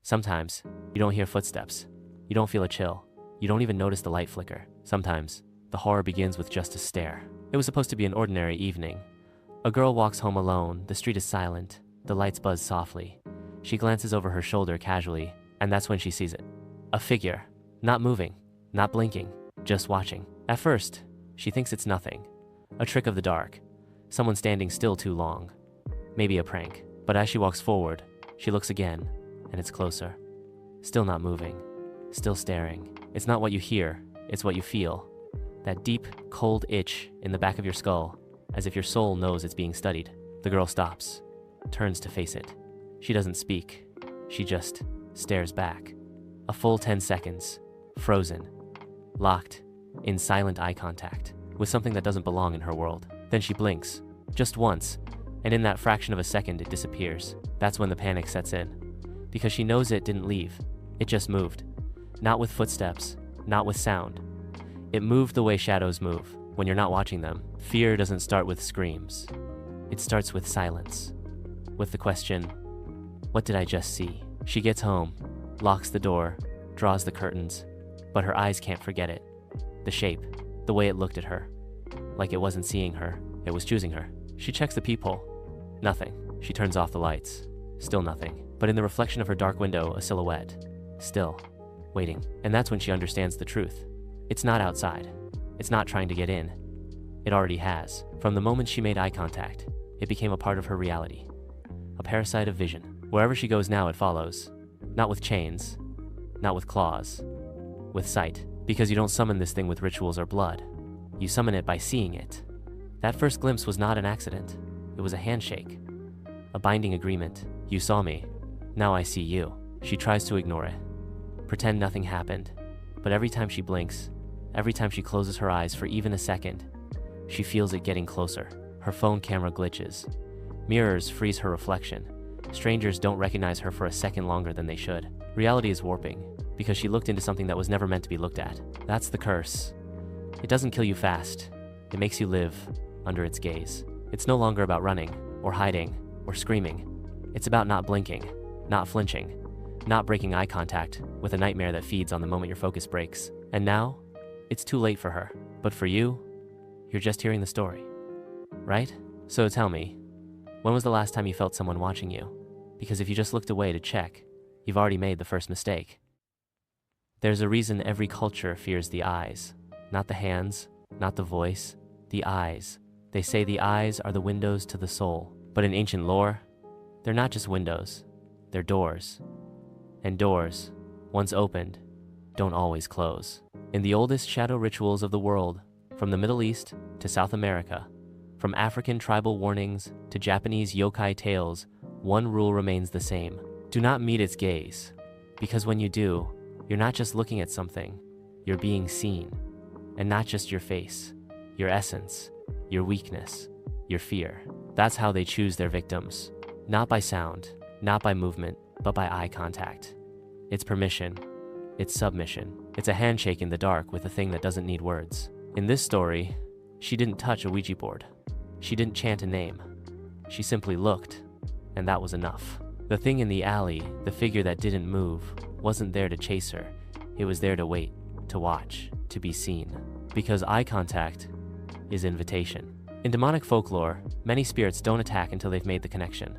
Sometimes, you don't hear footsteps. You don't feel a chill. You don't even notice the light flicker. Sometimes, the horror begins with just a stare. It was supposed to be an ordinary evening. A girl walks home alone, the street is silent, the lights buzz softly. She glances over her shoulder casually, and that's when she sees it. A figure, not moving, not blinking, just watching. At first, she thinks it's nothing. A trick of the dark. Someone standing still too long. Maybe a prank. But as she walks forward, she looks again, and it's closer. Still not moving. Still staring. It's not what you hear, it's what you feel. That deep, cold itch in the back of your skull, as if your soul knows it's being studied. The girl stops, turns to face it. She doesn't speak. She just stares back. A full 10 seconds, frozen, locked, in silent eye contact, with something that doesn't belong in her world. Then she blinks, just once, and in that fraction of a second it disappears. That's when the panic sets in, because she knows it didn't leave, it just moved. Not with footsteps, not with sound. It moved the way shadows move, when you're not watching them. Fear doesn't start with screams. It starts with silence, with the question, what did I just see? She gets home, locks the door, draws the curtains, but her eyes can't forget it. The shape, the way it looked at her. Like it wasn't seeing her, it was choosing her. She checks the peephole. Nothing. She turns off the lights. Still nothing. But in the reflection of her dark window, a silhouette. Still. Waiting. And that's when she understands the truth. It's not outside. It's not trying to get in. It already has. From the moment she made eye contact, it became a part of her reality. A parasite of vision. Wherever she goes now, it follows. Not with chains. Not with claws. With sight. Because you don't summon this thing with rituals or blood. You summon it by seeing it. That first glimpse was not an accident. It was a handshake. A binding agreement. You saw me. Now I see you. She tries to ignore it. Pretend nothing happened. But every time she blinks, every time she closes her eyes for even a second, she feels it getting closer. Her phone camera glitches. Mirrors freeze her reflection. Strangers don't recognize her for a second longer than they should. Reality is warping, because she looked into something that was never meant to be looked at. That's the curse. It doesn't kill you fast. It makes you live under its gaze. It's no longer about running, or hiding, or screaming. It's about not blinking, not flinching, not breaking eye contact with a nightmare that feeds on the moment your focus breaks. And now, it's too late for her. But for you, you're just hearing the story, right? So tell me, when was the last time you felt someone watching you? Because if you just looked away to check, you've already made the first mistake. There's a reason every culture fears the eyes. Not the hands, not the voice, the eyes. They say the eyes are the windows to the soul. But in ancient lore, they're not just windows, they're doors. And doors, once opened, don't always close. In the oldest shadow rituals of the world, from the Middle East to South America, from African tribal warnings to Japanese yokai tales, one rule remains the same. Do not meet its gaze, because when you do, you're not just looking at something, you're being seen. And not just your face, your essence, your weakness, your fear. That's how they choose their victims. Not by sound, not by movement, but by eye contact. It's permission, it's submission. It's a handshake in the dark with a thing that doesn't need words. In this story, she didn't touch a Ouija board. She didn't chant a name. She simply looked, and that was enough. The thing in the alley, the figure that didn't move, wasn't there to chase her. It was there to wait, to watch, to be seen. Because eye contact is invitation. In demonic folklore, many spirits don't attack until they've made the connection.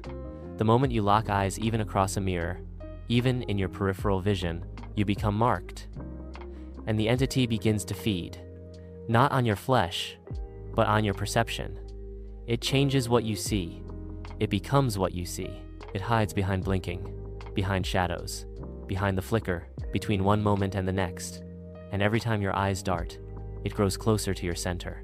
The moment you lock eyes even across a mirror, even in your peripheral vision, you become marked. And the entity begins to feed, not on your flesh, but on your perception. It changes what you see. It becomes what you see. It hides behind blinking, behind shadows, behind the flicker, between one moment and the next. And every time your eyes dart, it grows closer to your center,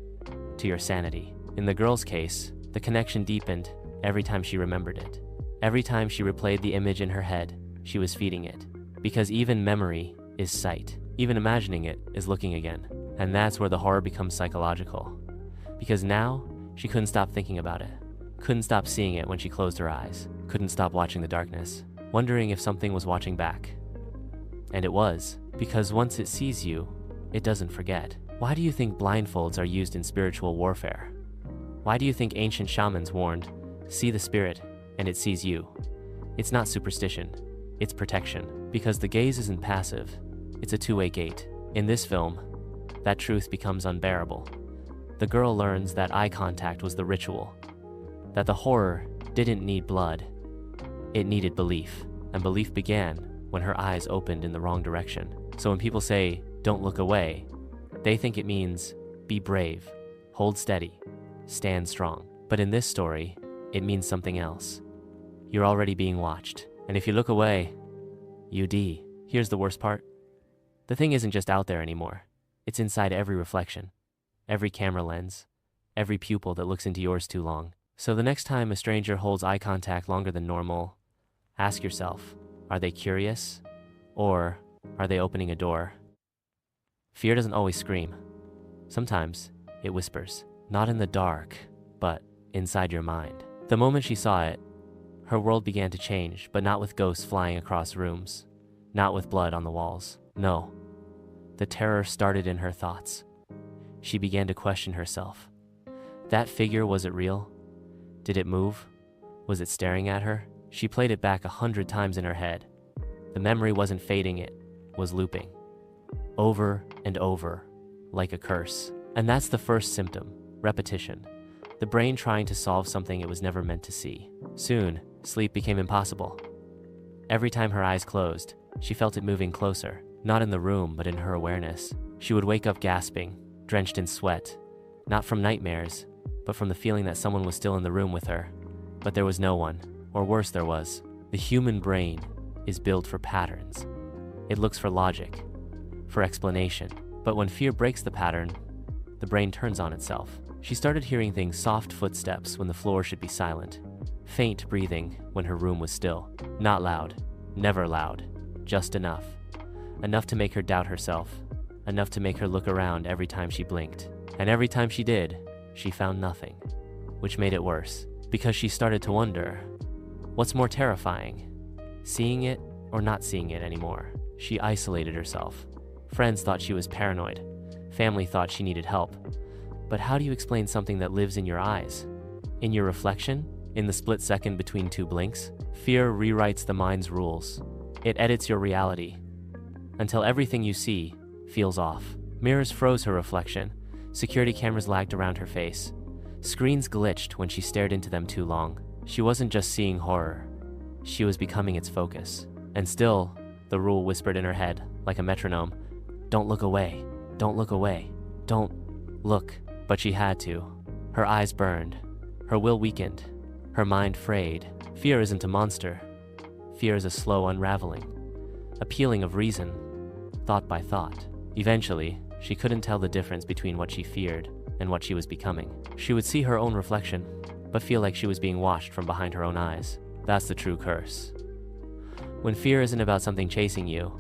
to your sanity. In the girl's case, the connection deepened every time she remembered it. Every time she replayed the image in her head, she was feeding it. Because even memory is sight. Even imagining it is looking again. And that's where the horror becomes psychological. Because now, she couldn't stop thinking about it. Couldn't stop seeing it when she closed her eyes. Couldn't stop watching the darkness, wondering if something was watching back. And it was, because once it sees you, it doesn't forget. Why do you think blindfolds are used in spiritual warfare? Why do you think ancient shamans warned, see the spirit, and it sees you? It's not superstition. It's protection. Because the gaze isn't passive, it's a two-way gate. In this film, that truth becomes unbearable. The girl learns that eye contact was the ritual, that the horror didn't need blood, it needed belief. And belief began when her eyes opened in the wrong direction. So when people say, "Don't look away," they think it means, be brave, hold steady, stand strong. But in this story, it means something else. You're already being watched. And if you look away, here's the worst part. The thing isn't just out there anymore. It's inside every reflection, every camera lens, every pupil that looks into yours too long. So the next time a stranger holds eye contact longer than normal, ask yourself, are they curious? Or are they opening a door? Fear doesn't always scream. Sometimes it whispers, not in the dark, but inside your mind. The moment she saw it, her world began to change, but not with ghosts flying across rooms, not with blood on the walls. No, the terror started in her thoughts. She began to question herself. That figure, was it real? Did it move? Was it staring at her? She played it back 100 times in her head. The memory wasn't fading, it was looping. Over and over, like a curse. And that's the first symptom, repetition. The brain trying to solve something it was never meant to see. Soon, sleep became impossible. Every time her eyes closed, she felt it moving closer, not in the room, but in her awareness. She would wake up gasping, drenched in sweat, not from nightmares, but from the feeling that someone was still in the room with her. But there was no one, or worse, there was. The human brain is built for patterns. It looks for logic, for explanation. But when fear breaks the pattern, the brain turns on itself. She started hearing things: soft footsteps when the floor should be silent, faint breathing when her room was still. Not loud, never loud, just enough. Enough to make her doubt herself, enough to make her look around every time she blinked. And every time she did, she found nothing, which made it worse, because she started to wonder, what's more terrifying, seeing it or not seeing it anymore? She isolated herself. Friends thought she was paranoid. Family thought she needed help. But how do you explain something that lives in your eyes? In your reflection? In the split second between two blinks? Fear rewrites the mind's rules. It edits your reality until everything you see feels off. Mirrors froze her reflection. Security cameras lagged around her face. Screens glitched when she stared into them too long. She wasn't just seeing horror. She was becoming its focus. And still, the rule whispered in her head, like a metronome, "Don't look away. Don't look away. Don't look." But she had to. Her eyes burned. Her will weakened. Her mind frayed. Fear isn't a monster. Fear is a slow unraveling, a peeling of reason, thought by thought. Eventually, she couldn't tell the difference between what she feared and what she was becoming. She would see her own reflection, but feel like she was being watched from behind her own eyes. That's the true curse. When fear isn't about something chasing you,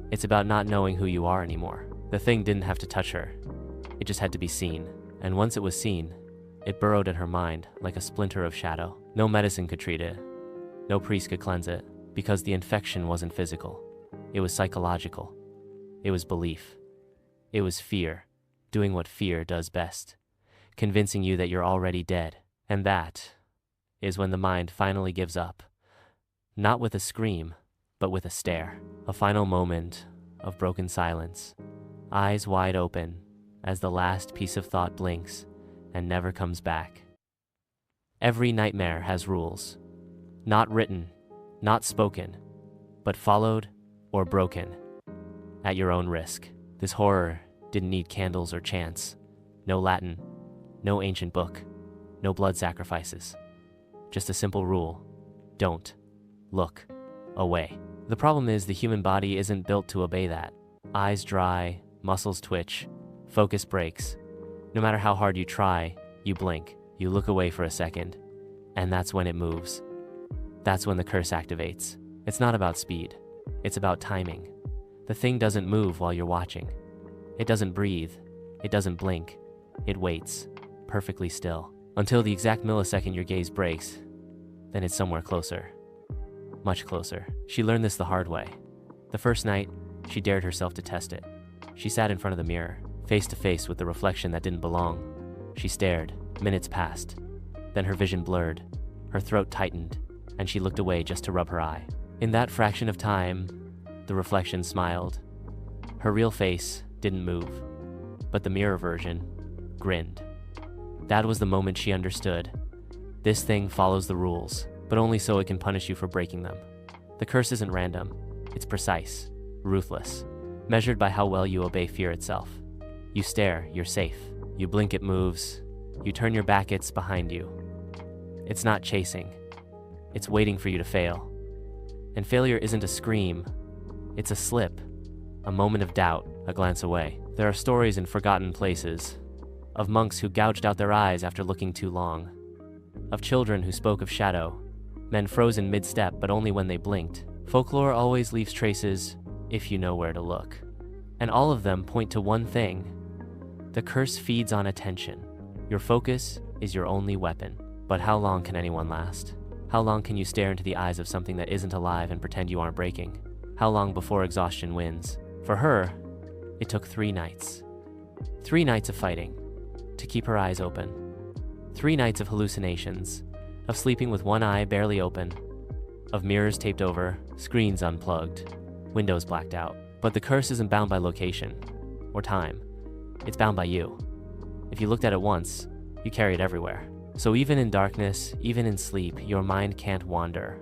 it's about not knowing who you are anymore. The thing didn't have to touch her. It just had to be seen. And once it was seen, it burrowed in her mind like a splinter of shadow. No medicine could treat it. No priest could cleanse it, because the infection wasn't physical. It was psychological. It was belief. It was fear, doing what fear does best, convincing you that you're already dead. And that is when the mind finally gives up. Not with a scream, but with a stare. A final moment of broken silence, eyes wide open as the last piece of thought blinks and never comes back. Every nightmare has rules. Not written, not spoken, but followed or broken at your own risk. This horror didn't need candles or chants. No Latin, no ancient book, no blood sacrifices. Just a simple rule: don't look away. The problem is the human body isn't built to obey that. Eyes dry, muscles twitch, focus breaks. No matter how hard you try, you blink, you look away for a second, and that's when it moves. That's when the curse activates. It's not about speed, it's about timing. The thing doesn't move while you're watching. It doesn't breathe, it doesn't blink. It waits, perfectly still, until the exact millisecond your gaze breaks. Then it's somewhere closer. Much closer. She learned this the hard way. The first night, she dared herself to test it. She sat in front of the mirror, face to face with the reflection that didn't belong. She stared. Minutes passed. Then her vision blurred. Her throat tightened, and she looked away just to rub her eye. In that fraction of time, the reflection smiled. Her real face didn't move, but the mirror version grinned. That was the moment she understood. This thing follows the rules, but only so it can punish you for breaking them. The curse isn't random. It's precise, ruthless, measured by how well you obey fear itself. You stare, you're safe. You blink, it moves. You turn your back, it's behind you. It's not chasing. It's waiting for you to fail. And failure isn't a scream. It's a slip, a moment of doubt, a glance away. There are stories in forgotten places, of monks who gouged out their eyes after looking too long, of children who spoke of shadow, men frozen mid-step but only when they blinked. Folklore always leaves traces if you know where to look. And all of them point to one thing. The curse feeds on attention. Your focus is your only weapon. But how long can anyone last? How long can you stare into the eyes of something that isn't alive and pretend you aren't breaking? How long before exhaustion wins? For her, it took 3 nights. 3 nights of fighting to keep her eyes open. 3 nights of hallucinations, of sleeping with one eye barely open, of mirrors taped over, screens unplugged, windows blacked out. But the curse isn't bound by location or time. It's bound by you. If you looked at it once, you carry it everywhere. So even in darkness, even in sleep, your mind can't wander.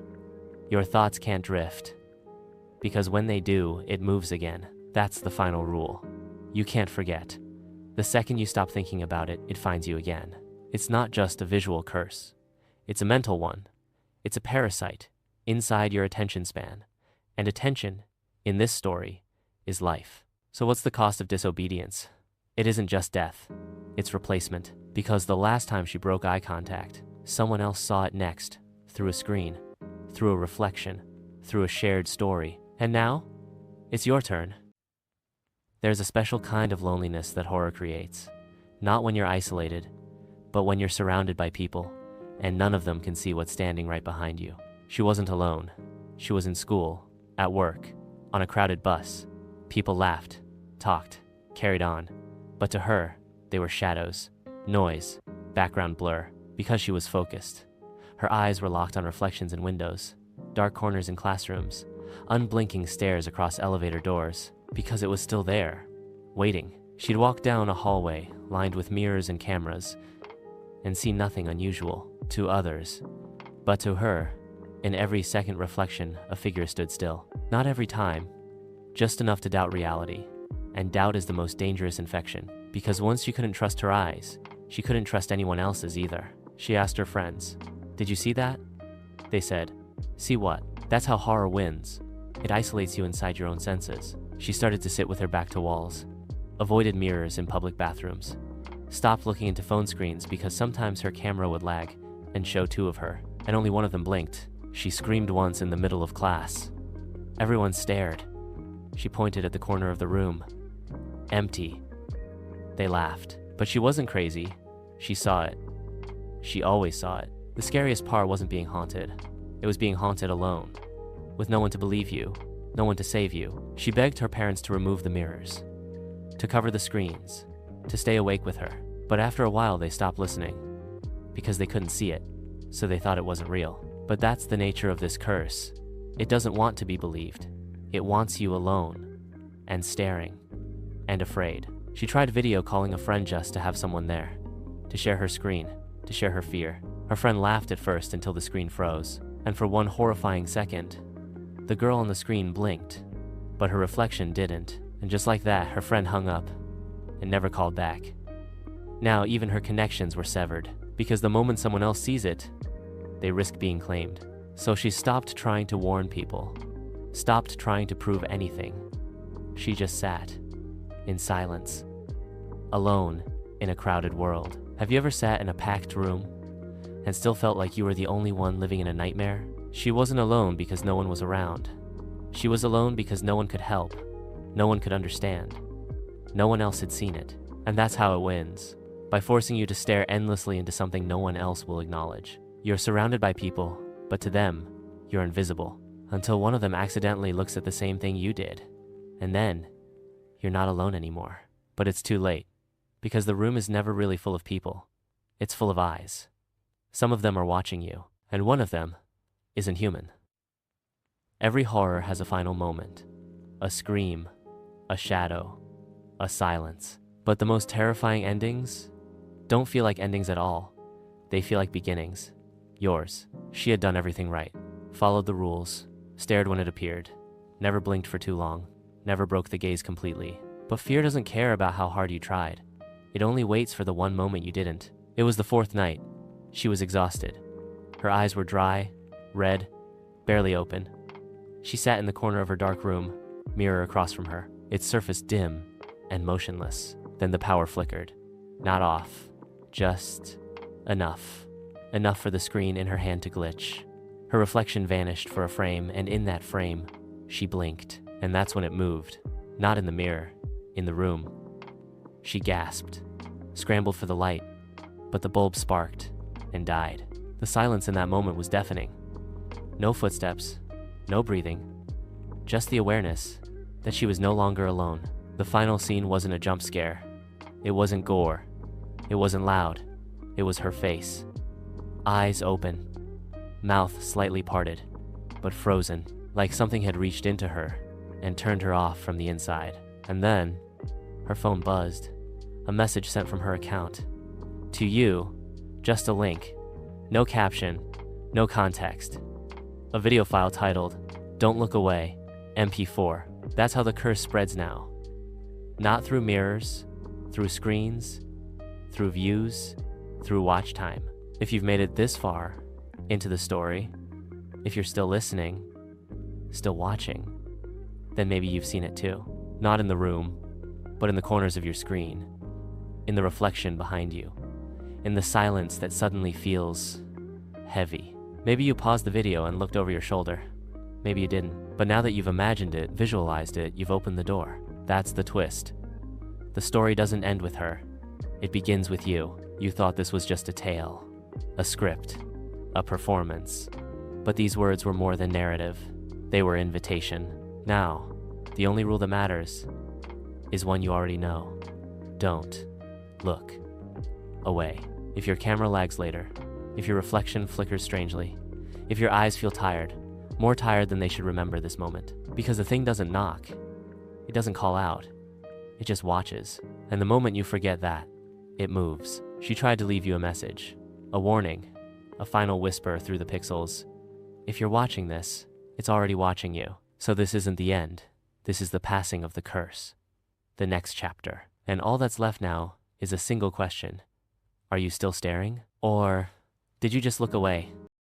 Your thoughts can't drift. Because when they do, it moves again. That's the final rule. You can't forget. The second you stop thinking about it, it finds you again. It's not just a visual curse. It's a mental one. It's a parasite inside your attention span. And attention, in this story, is life. So what's the cost of disobedience? It isn't just death. It's replacement. Because the last time she broke eye contact, someone else saw it next, through a screen, through a reflection, through a shared story. And now, it's your turn. There's a special kind of loneliness that horror creates. Not when you're isolated, but when you're surrounded by people, and none of them can see what's standing right behind you. She wasn't alone. She was in school, at work, on a crowded bus. People laughed, talked, carried on. But to her, they were shadows. Noise, background blur, because she was focused. Her eyes were locked on reflections in windows, dark corners in classrooms, unblinking stares across elevator doors, because it was still there, waiting. She'd walk down a hallway lined with mirrors and cameras and see nothing unusual to others. But to her, in every second reflection, a figure stood still. Not every time, just enough to doubt reality. And doubt is the most dangerous infection, because once she couldn't trust her eyes, she couldn't trust anyone else's either. She asked her friends, "Did you see that?" They said, "See what?" That's how horror wins. It isolates you inside your own senses. She started to sit with her back to walls, avoided mirrors in public bathrooms, stopped looking into phone screens because sometimes her camera would lag and show 2 of her, and only one of them blinked. She screamed once in the middle of class. Everyone stared. She pointed at the corner of the room. Empty. They laughed. But she wasn't crazy. She saw it. She always saw it. The scariest part wasn't being haunted. It was being haunted alone, with no one to believe you, no one to save you. She begged her parents to remove the mirrors, to cover the screens, to stay awake with her. But after a while, they stopped listening, because they couldn't see it, so they thought it wasn't real. But that's the nature of this curse. It doesn't want to be believed. It wants you alone, and staring, and afraid. She tried video calling a friend just to have someone there, to share her screen, to share her fear. Her friend laughed at first until the screen froze, and for one horrifying second, the girl on the screen blinked, but her reflection didn't. And just like that, her friend hung up and never called back. Now even her connections were severed, because the moment someone else sees it, they risk being claimed. So she stopped trying to warn people, stopped trying to prove anything. She just sat, in silence, alone in a crowded world. Have you ever sat in a packed room and still felt like you were the only one living in a nightmare? She wasn't alone because no one was around. She was alone because no one could help, no one could understand, no one else had seen it. And that's how it wins, by forcing you to stare endlessly into something no one else will acknowledge. You're surrounded by people, but to them, you're invisible, until one of them accidentally looks at the same thing you did. And then, you're not alone anymore. But it's too late, because the room is never really full of people. It's full of eyes. Some of them are watching you, and one of them isn't human. Every horror has a final moment. A scream, a shadow, a silence. But the most terrifying endings don't feel like endings at all. They feel like beginnings. Yours. She had done everything right. Followed the rules, stared when it appeared, never blinked for too long, never broke the gaze completely. But fear doesn't care about how hard you tried. It only waits for the one moment you didn't. It was the fourth night. She was exhausted. Her eyes were dry, red, barely open. She sat in the corner of her dark room, mirror across from her, its surface dim and motionless. Then the power flickered. Not off, just enough. Enough for the screen in her hand to glitch. Her reflection vanished for a frame, and in that frame, she blinked. And that's when it moved. Not in the mirror, in the room. She gasped, scrambled for the light, but the bulb sparked and died. The silence in that moment was deafening. No footsteps, no breathing, just the awareness that she was no longer alone. The final scene wasn't a jump scare. It wasn't gore. It wasn't loud. It was her face. Eyes open, mouth slightly parted, but frozen, like something had reached into her and turned her off from the inside. And then, her phone buzzed. A message sent from her account. To you, just a link. No caption, no context. A video file titled, "Don't Look Away, MP4. That's how the curse spreads now. Not through mirrors, through screens, through views, through watch time. If you've made it this far into the story, if you're still listening, still watching, then maybe you've seen it too. Not in the room, but in the corners of your screen, in the reflection behind you, in the silence that suddenly feels heavy. Maybe you paused the video and looked over your shoulder. Maybe you didn't. But now that you've imagined it, visualized it, you've opened the door. That's the twist. The story doesn't end with her. It begins with you. You thought this was just a tale, a script, a performance. But these words were more than narrative. They were invitation. Now, the only rule that matters is one you already know. Don't look away. If your camera lags later, if your reflection flickers strangely, if your eyes feel tired, more tired than they should remember this moment. Because the thing doesn't knock. It doesn't call out. It just watches. And the moment you forget that, it moves. She tried to leave you a message, a warning, a final whisper through the pixels. If you're watching this, it's already watching you. So this isn't the end. This is the passing of the curse. The next chapter. And all that's left now is a single question. Are you still staring? Or did you just look away?